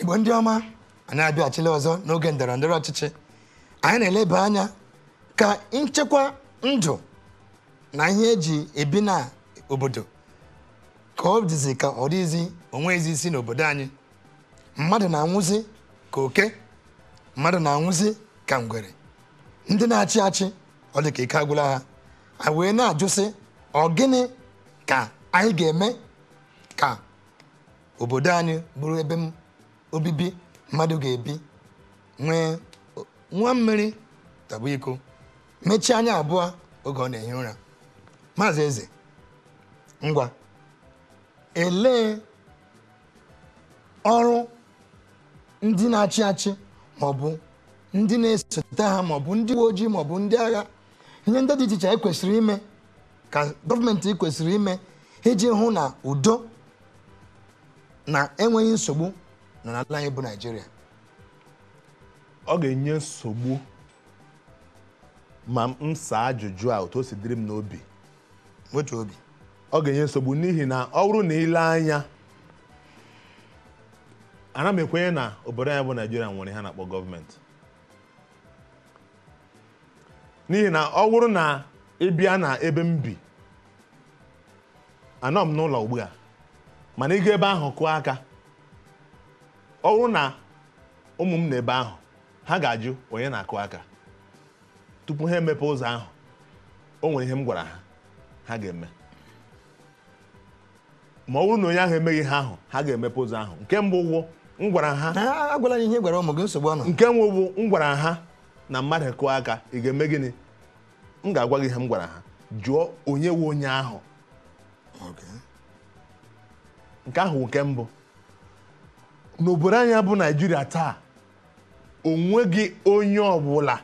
Igbo ndị ọma anyị abịachila ọzọ n'oge ndọrọndọrọ ọchịchị anyị na-eleba anya ka nchekwa ndụ na ihe eji ebi na obodo ka ọ dịzi ka ọ dịzi onwe ezi n'obodo anyị. Mmadụ na-anwụzị ka oke, mmadụ na-anwụzị ka ngwere. Ndị na-achị achị ọ dị ka ike agwụla ha. A wee na-ajụsị ọ gịnị ka anyị ga-eme ka obodo anyị bụrụ ebe obibi mmadụ ga-ebi nwee nwa mmiri tabu iko mechie anya abụọ oge ọ na-ehi ụra. Maazị Eze, ngwa elee ọrụ ndị na-achị achị maọbụ ndị na-esote ha maọbụ ndị uwe ojii maọbụ ndị agha, ihe ndị dị iche iche kwesịrị ime ka gọọmenti kwesịrị ime iji hụ na udo na enweghị nsogbu n'ala anyị bụ Naịjirịa? Ọ ga-enye nsogbu ma m saa ajụjụ a otu o si dịrị m n'obi. Otu obi. Ọ ga-enye nsogbu n'ihi na ọ bụrụ na ile anya, ana m ekwenye na obodo anyị bụ Naịjirịa nwere ihe na-akpọ gọọmenti. N'ihi na ọ bụrụ na ịbịa na ebe m bi, anọ m n'ụlọ ugbu a, mana ị ga ebe ahụ kụọ aka, ọ bụrụ na ụmụ m n'ebe ahụ, ha ga-ajụ onye na-akụ aka. Tupu ha emepe ụzọ ahụ, o nwere ihe m gwara ha ha ga-eme. Ma ọ bụrụ na onye ahụ emeghị ha ahụ, ha ga-emepe ụzọ ahụ. Nke mbụ wụ m gwara ha, agwala ihe gwara ụmụ gị nsogbu ọnụ. nke mbụ bụ m gwara ha na mmadụ kụọ aka, ị ga-eme gịnị? M ga-agwa gị ihe m gwara ha, jụọ onye wụ onye ahụ. Nke ahụ nke mbụ. N'obodo anyị bụ Naịjirịa taa, o nweghị onye ọbụla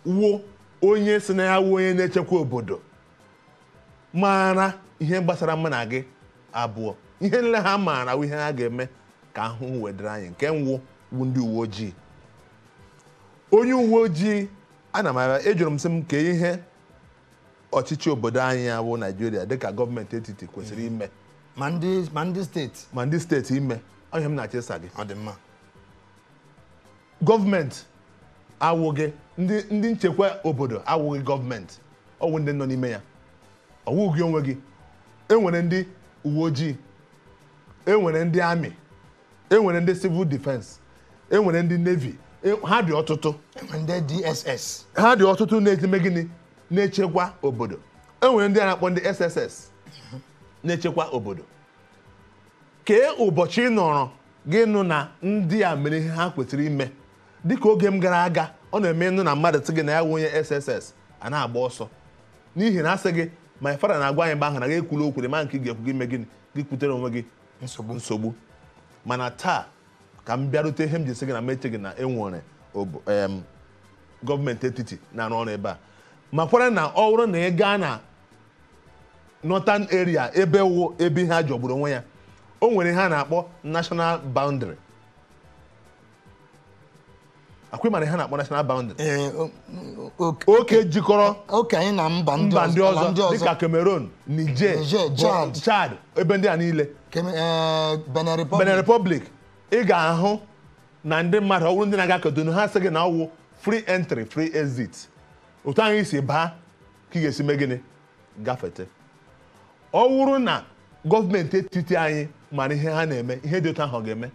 wụ onye si na ya wụ onye na-echekwa obodo maara ihe gbasara mụ na gị abụọ. Ihe nle ha maara wụ ihe ha ga-eme ka ahụ wedere anyị. Nke nwụ ndị uwe ojii. Onye uwe ojii, ana m abịa, ejụrụ m sị m ka ihe ọchịchị obodo anyị ya bụ Naịjirịa dịka gọọmenti etiti kwesịrị ime ma ndị steeti ime. Onye m na-achịsa gị, ọ dị mma. Gọọmenti awụghị ndị nchekwa obodo, awụghị gọọmenti, ọwụ ndị nọ n'ime ya. Ọwụghị onwe gị. Enwere ndị uwe ojii, enwere ndị amị, enwere ndị civil defense, enwere ndị navy, ha dị ọtụtụ. Enwere ndị DSS, ha dị ọtụtụ na-eme gịnị? Na-echekwa obodo. Enwere ndị a na-akpọ ndị SSS na-echekwa obodo. Kee ụbọchị ị nọrọ gị nụ na ndị a mere ihe ha kwesịrị ime. Dịka oge m gara aga, ọ na-eme nụ na mmadụ sị gị na ya wụ onye SSS, a na-agba ọsọ n'ihi na asị gị ma fada na-agwa anyị mgbe ahụ na gị ekwula okwere ma nke ị ga-ekwu gị ime gịnị, gị kwutere onwe gị nsogbu. Mana taa ka m bịarute ihe m ji sị gị na m eche gị na enwere gọọmenti etiti na-arụ ọrụ ebe a. Makwara na ọ bụrụ na ị gaa na northern area ebe ihe ha jọgburu onwe ya, o nwere ha na-akpọ national boundary. Akwai mara ha na-akpọ national boundary. Oke jikọrọ oke anyị na mba ndị ọzọ dịka Cameroon, Niger, Chad, ebe ndị a niile, Benin Republic. Ị ga-ahụ na ndị mmadụ, ọ bụrụ ndị na-aga Kedụ, ha sị gị na ọ wụ free entry, free exit. Otu anyị si baa ka ị ga-esi mee gịnị? Gafete. Ọ bụrụ na gọọmenti etiti anyị mara ihe ha na-eme, ihe dị otu ahụ ga-eme.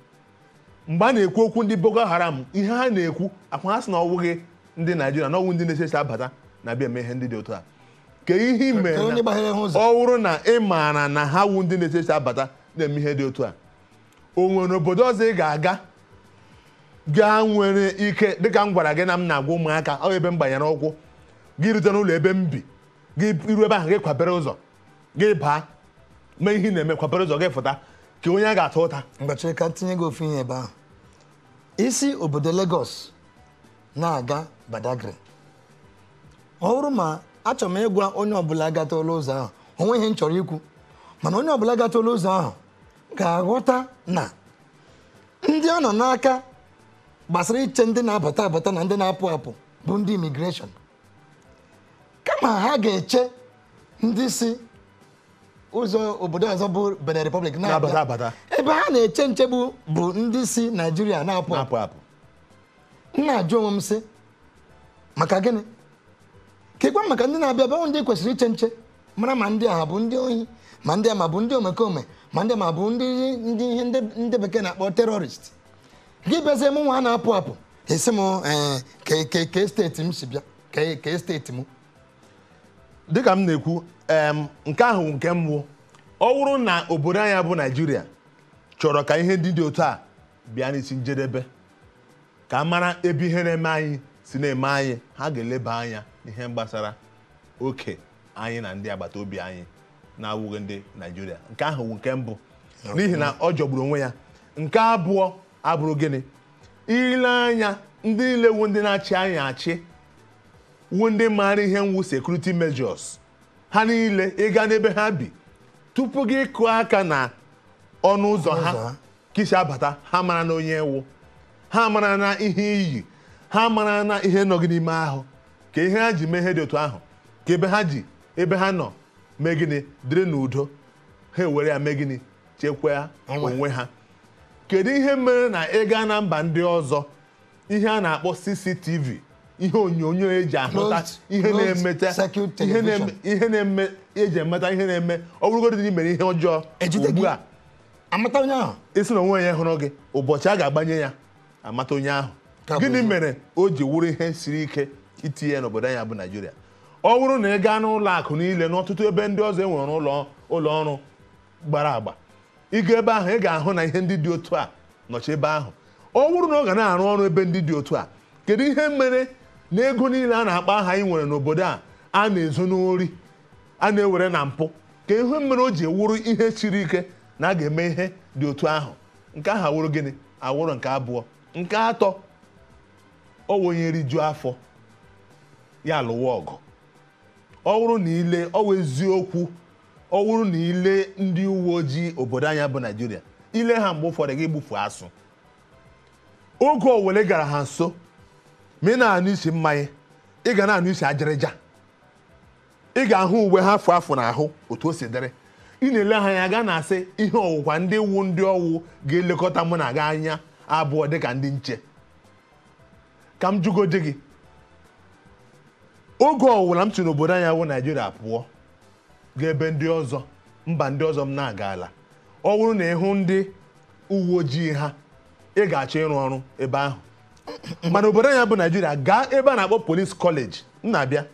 Mgbe a na-ekwu okwu ndị Boko Haram, ihe ha na-ekwu akwa ha sị na ọ bụghị ndị Naịjirịa, na ọwụ ndị na-echechi abata na-abịa eme ihe ndị dị otu a. Ka ihe ime ọ bụrụ na ị maara na ha wụ ndị na-echechi abata na-eme ihe dị otu a, o nwere obodo ọzọ ị ga-aga gaa nwere ike, dịka m gwara gị na m na-agwa ụmụaka, ọ ebe m gbanyere ụkwụ, gị rute n'ụlọ ebe m bi, gị iru ebe ahụ, gị kwabere ụzọ, gị baa, mee ihe ị na-eme, kwabere ụzọ, gị fụta ka onye a ga-atụ ụta. Mgbachiri ka tinye gị ofu ihe ebe ahụ. Isi obodo Lagos na-aga Badagry, ọ bụrụ ma achọrọ m ịgwa onye ọbụla gatụla ụzọ ahụ, onwe ihe m chọrọ ikwu, mana onye ọbụla gatụla ụzọ ahụ ga-aghọta na ndị ọ nọ n'aka gbasara iche ndị na-abata abata na ndị na-apụ apụ bụ ndị imigreshọn. Kama ha ga-eche ndị si ụzọ obodo ọzọ bụ Benin Republic na-abata ebe ha na-eche nchegbu bụ ndị si Nigeria na-apụ na-ajụ onwe m sị maka gịnị kekwa maka ndị na-abịa bịa ndị kwesịrị iche nche mara ma ndị a bụ ndị ohi ma ndị a ma bụ ndị omekome ma ndị ma bụ ihe ndị bekee na-akpọ terrorist gị bezie m nwa a na-apụ apụ esi m ke steeti m si bịa ke steeti m dịka m na-ekwu nke ahụ nke mbụ ọ bụrụ na obodo anyị bụ Naijiria chọrọ ka ihe ndị dị otu a bịa n'isi njedebe ka a mara ebe ihe na-eme anyị si na-eme anyị ha ga-eleba anya n'ihe gbasara oke anyị na ndị agbata obi anyị na-awụghị ndị Naijiria nke ahụ bụ nke mbụ n'ihi na ọ jọgburu onwe ya nke abụọ abụrụ gịnị ile anya ndị niile wu ndị na-achị anyị achị wu ndị maara ihe nwu security measures ha niile ịga n'ebe ha bi tupu gị kụọ aka na ọnụ ụzọ ha kisi abata ha mara na onye ewu ha mara na ihe iyi ha mara na ihe nọ gị n'ime ahụ ka ihe ha ji mee ihe dị otu ahụ ka ebe ha nọ mee gịnị dịrị n'udo ha ewere ya mee gịnị chekwaa onwe ha kedu ihe mere na ịga na mba ndị ọzọ ihe a na-akpọ CCTV ihe onyonyo eji ahụta ihe na-eme eji emeta ihe na-eme ọ bụrụgodị na ị mere ihe ọjọọ ugbu a amata onye ahụ isi na onwe ya hụrụ gị ụbọchị a ga-agbanye ya amata onye ahụ gịnị mere o ji wụrụ ihe siri ike itinye n'obodo anyị bụ Naijiria ọ bụrụ na ị gaa n'ụlọ akụ niile n'ọtụtụ ebe ndị ọzọ enwere ụlọ ọrụ gbara agba ịga ebe ahụ ị ga-ahụ na ihe ndị dị otu a nọchi ebe ahụ ọ bụrụ na ọ ga na-arụ ọrụ ebe ndị dị otu a kedu ihe mere na ego niile a na-akpa aha anyị nwere n'obodo a na-ezo n'ori a na-ewere na mpụ ka ihe mere o ji wụrụ ihe siri ike na a ga-eme ihe dị otu ahụ nke ahụ awụrụ gịnị awụrụ nke abụọ nke atọ ọ onye rijuo afọ ya alụwa ọgụ ọ bụrụ na ile ọ wụ eziokwu ọ bụrụ na ile ndị uwe ojii obodo anyị bụ Naijiria ile ha mgbe ụfọdụ gị gbufu asụ oge owele gara ha nso ma ị na-anụ isi mmanya ị ga na-anụ isi ajịrịja ị ga-ahụ uwe ha afọ afọ n'ahụ otu o si dịrị ị na-ele ha anya ga na-asị ihe ọwụkwa ndị wu ndị ọwụ ga-elekọta mụ na gị anya abụọ dịka ndị nche ka m jụgode gị oge ọwụla m si n'obodo anyị wụ Naijiria pụọ ga ebe ndị ọzọ mba ndị ọzọ m na-aga ala ọ bụrụ na ịhụ ndị uwe ojii ha ị ga-achọ ịrụ ọrụ ebe ahụ mana obodo anyị bụ Naijiria gaa ebe a na-akpọ Police College m na-abịa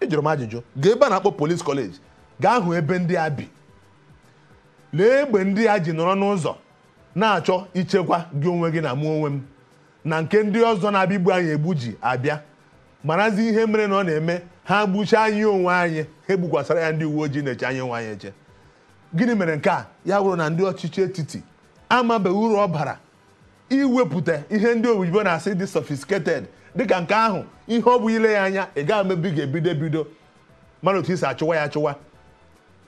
ịjụrụ m ajụjụ gaa ebe a na-akpọ Police College gaa hụ ebe ndị a bi lee egbe ndị a ji nọrọ n'ụzọ na-achọ ichekwa gị onwe gị na mụ onwe m na nke ndị ọzọ na-abịa igbu anyị egbu ji abịa marazi ihe mere na ọ na-eme ha gbuchaa anyị onwe anyị ha egbukwasara ya ndị uwe ojii na-eche anyị onwe anyị eche gịnị mere nke a ya bụrụ na ndị ọchịchị etiti amabeghị uru ọ bara iwepụta ihe ndị oyibo na-asị dị sophisticated dịka nke ahụ ihe ọ bụ ile ya anya ị gaghị emebi ga-ebido mara otu isi achụwa ya achụwa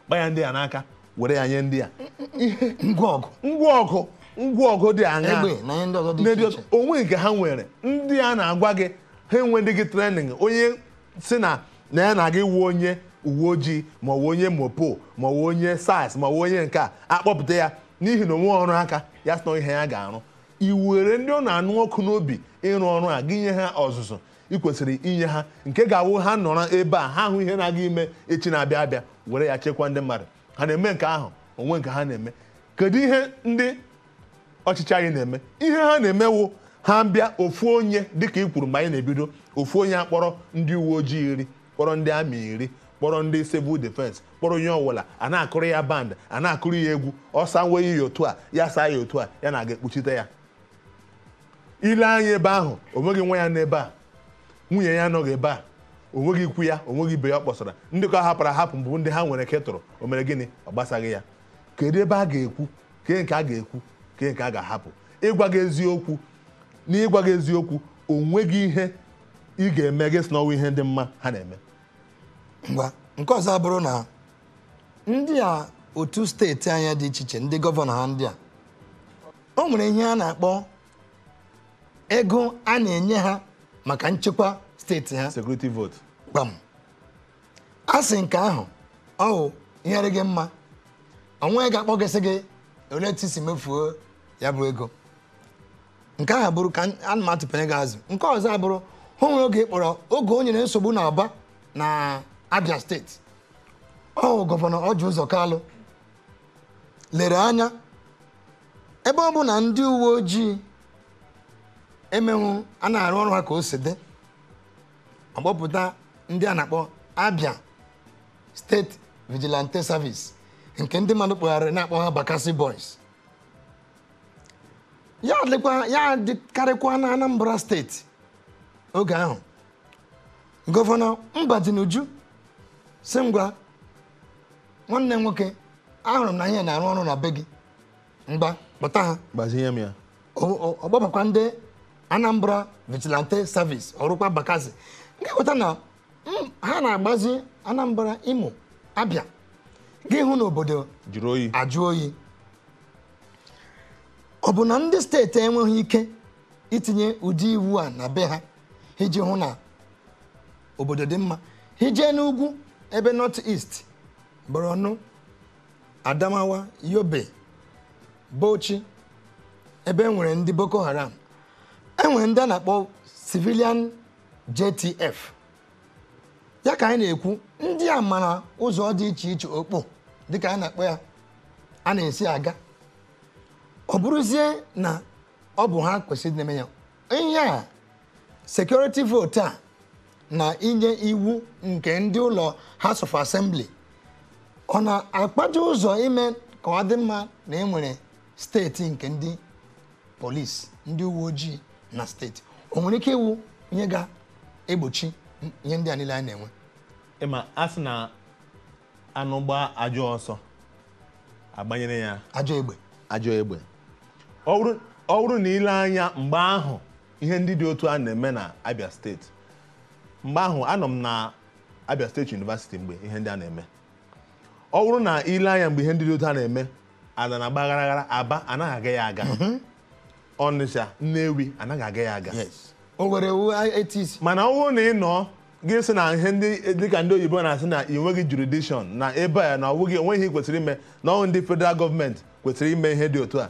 kpa ya ndị a n'aka were ya nye ndị a ngwa ọgụ dị anya onwe nke ha nwere ndị a na-agwa gị ha enwedị gị trening onye si na ya na-aga iwu onye uwe ojii ma ọ bụ onye mopo ma ọ bụ onye sas ma ọ bụ onye nke a akpọpụta ya n'ihi na onwe ọrụ aka ya sị na ihe ya ga-arụ i were ndị ọ na-anụ ọkụ n'obi ịrụ ọrụ a gị nye ha ọzụzụ ị kwesịrị inye ha nke ga-awụ ha nọrọ ebe a ha hụ ihe na-aga ime echi na-abịa abịa were ya chekwa ndị mmadụ ha na-eme nke ahụ onwe nke ha na-eme kedu ihe ndị ọchịchị anyị na-eme ihe ha na-emewo ha bịa ofu onye dịka i kwuru mgbe anyị na-ebido ofu onye akpọrọ ndị uwe ojii iri kpọrọ ndị amị iri kpọrọ ndị civil defense kpọrọ onye ọbụla a na-akụrụ ya band a na-akụrụ ya egwu ọsa nwe ya otu a ya saa ya otu a ya na-aga ekpuchite ya ile anya ebe ahụ onweghị nwa ya n'ebe a nwunye ya anọghị ebe a onweghị ikwu ya onweghị ibe ya ọ kpọsara ndị ka hapụrụ ahapụ bụ ndị ha nwere ketụrụ o mere gịnị ọ gbasaghị ya kedu ebe a ga-ekwu ke nke a ga-ekwu ke nke a ga-ahapụ ịgwa gị eziokwu na ịgwa gị eziokwu onweghị ihe ị ga-eme gị si n'ọnwa ihe ndị mma ha na-eme ngwa nke ọzọ bụrụ na ndị a otu steeti anya dị iche iche ndị gọvanọ ha ndị a o nwere ihe a na-akpọ ego a na-enye ha maka nchekwa steeti ha security vote gbam a sị nke ahụ ọ ihe gị mma onwe ga-akpọ gị sị gị ole si mefuo ya bụ ego. Nke ahụ bụrụ ka anụmanụ penye gị azụ. Nke ọzọ abụrụ o nwere oge kpọrọ oge onye na-nsogbu na-aba na Abia steeti. Gọvanọ Ọjị Ụzọ Kalụ lere anya ebe ọ bụ na ndị uwe ojii emenwu a na-arụ ọrụ ha ka o si dị, ọgbọpụta ndị a na-akpọ Abia State Vigilante Service nke ndị mmadụ kpọgharị na-akpọ ha Bakassi Boys. Ya dịkarịkwa na Anambra steeti oge ahụ gọvanọ Mbadinuju sị ngwa nwanne nwoke ahụrụ m na ihe na-arụ ọrụ na be gị mgba kpọta ha gbazinye m ya. Ọgbabakwa ndị Anambra Vigilante Service ọrụkwa Bakassi ga-eweta na ha na-agbazi Anambra, Imo, Abia gị hụ na obodo ajụ oyi. Ọ bụ na ndị steeti enweghị ike itinye ụdị iwu a na be ha iji hụ na obodo dị mma? Ije n'ugwu ebe North East, Borno, Adamawa, Yobe, Bauchi, ebe enwere ndị Boko Haram, enwere ndị a na-akpọ civilian JTF. Ya ka anyị na-ekwu ndị a mara ụzọ dị iche iche okpo dịka anyị na-akpọ ya a na-esi aga. Ọ bụrụzie na ọ bụ ha kwesịrị na-eme ya. Ihe a security vote a na inye iwu nke ndị ụlọ House of Assembly ọ na-akpaja ụzọ ime ka ọ dị mma na enwere steeti nke ndị polisi, ndị uwe ojii na steeti. O nwere ike iwu ihe ga-egbochi ihe ndị a niile anyị na-enwe. Ịma a sị na anụ gbaa ajọ ọsọ agbanyere ya ajọ egbe. Ọ bụrụ na ile anya mgbe ahụ ihe ndị dị otu a na-eme na Abia steeti, mgbe ahụ anọ m na Abia State University mgbe ihe ndị a na-eme. Ọ bụrụ na ile anya mgbe ihe ndị dị otu a na-eme, Ada na agba gara Aba anaghị aga ya aga, Ọnịsha, Nnewi anaghị aga ya aga. O nwere iwu ATC. Mana ọ bụrụ na ị nọ gị sị na ihe ndị dịka ndị oyibo na-asị na ị nweghị jurisdiction na ebe a na ọwụghị onweghị ihe kwesịrị ime, na ọnwụ ndị federal gọọmenti kwesịrị ime ihe dị otu a,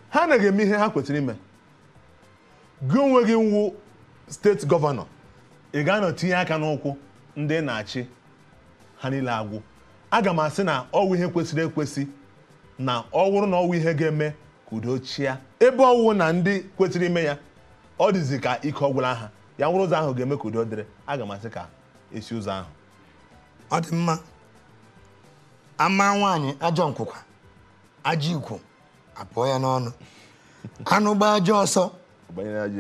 ha anaghị eme ihe ha kwesịrị ime. Gị onwe gị wụ steeti gọvanọ, ị ga-anọ tinye aka n'ụkwụ ndị na-achị ha niile agwụ. Aga m asị na ọwụ ihe kwesịrị ekwesị, na ọ bụrụ na ọwụ ihe ga-eme ka udo chịa ebe ọwụ na ndị kwesịrị ime ya, ọ dịzi ka ike ọgwụla ha, ya nwụrụ ụzọ ahụ ga-eme ka udo dịrị. Aga m asị ka esi ụzọ ahụ. Ọ dị mma. Ama nwaanyị ajọ nkwụkwa ajọ ikwu apụọ ya n'ọnụ. Anụ gbaa ajọ ọsọ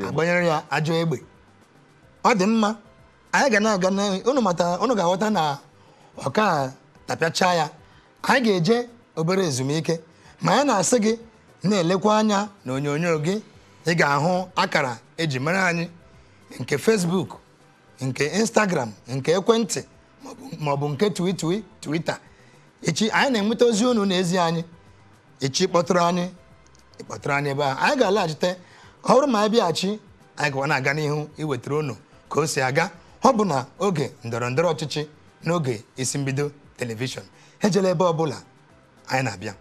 agbanyere ya ajọ egbe. Ọ dị mma. Anyị ga na-aga unu ga-aghọta na ọka tapịacha ya, anyị ga-eje obere ezumike, ma anyị na-asị gị na-elekwa anya na onyonyo gị. Ị ga-ahụ akara eji mara anyị nke Facebook, nke Instagram, nke ekwentị maọbụ nke Twitter. Echi anyị na-enweta ozi unu n'ezi anyị. Echi kpọtụrụ anyị ebe a, anyị ga-alaghachite. Ọ bụrụ ma anyị bịaghachi, anyị gawa na-aga n'ihu iwetara unu ka o si aga. Ọ bụ na oge ndọrọndọrọ ọchịchị n'oge isi mbido telivishọn. Ejela ebe ọbụla, anyị na-abịa.